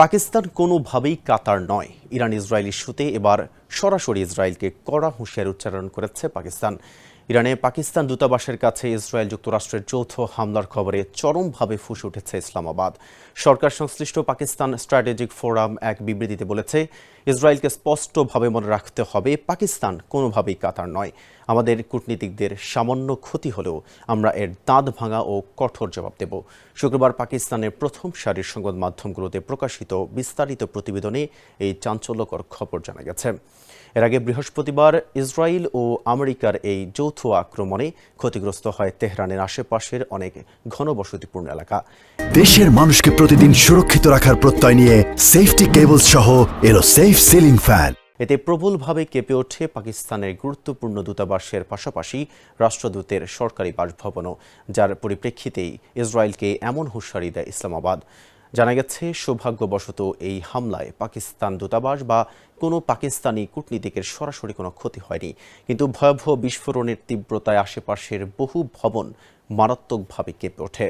পাকিস্তান কোনোভাবেই কাতার নয়। Iran Israel ইস্যুতে এবার সরাসরি ইসরায়েলকে কড়া হুঁশিয়ারি উচ্চারণ করেছে পাকিস্তান। ইরানে পাকিস্তান দূতাবাসের কাছে ইসরায়েল যুক্তরাষ্ট্রের যৌথ হামলার খবরে চরমভাবে ফুঁসে উঠেছে ইসলামাবাদ। সরকার সংশ্লিষ্ট পাকিস্তান স্ট্র্যাটেজিক ফোরাম এক বিবৃতিতে বলেছে, ইসরায়েলকে স্পষ্টভাবে মনে রাখতে হবে, পাকিস্তান কোনোভাবেই কাতার নয়। আমাদের কূটনীতিকদের সামান্য ক্ষতি হলেও আমরা এর দাঁত ভাঙা ও কঠোর জবাব দেব। শুক্রবার পাকিস্তানের প্রথম সারির সংবাদ মাধ্যমগুলোতে প্রকাশিত বিস্তারিত প্রতিবেদনে এই চাঞ্চল্যকর খবর জানা গেছে। এর আগে বৃহস্পতিবার ইসরায়েল ও আমেরিকার এই যৌথ আক্রমণে ক্ষতিগ্রস্ত হয় তেহরানের আশেপাশের অনেক ঘনবসতিপূর্ণ এলাকা। দেশের মানুষকে প্রতিদিন সুরক্ষিত রাখার প্রত্যয় নিয়ে সেফটি কেবলস সহ এলো সেফ সিলিং ফ্যান। এতে প্রবলভাবে কেঁপে ওঠে পাকিস্তানের গুরুত্বপূর্ণ দূতাবাসের পাশাপাশি রাষ্ট্রদূতের সরকারি বাসভবনও, যার পরিপ্রেক্ষিতেই ইসরায়েলকে এমন হুঁশিয়ারি দেয় ইসলামাবাদ। জানা গেছে, সৌভাগ্যবশত এই হামলায় পাকিস্তান দূতাবাস বা কোনো পাকিস্তানি কূটনীতিকের সরাসরি কোনো ক্ষতি হয়নি, কিন্তু ভয়াবহ বিস্ফোরণের তীব্রতায় আশেপাশের বহু ভবন মারাত্মকভাবে কেঁপে ওঠে।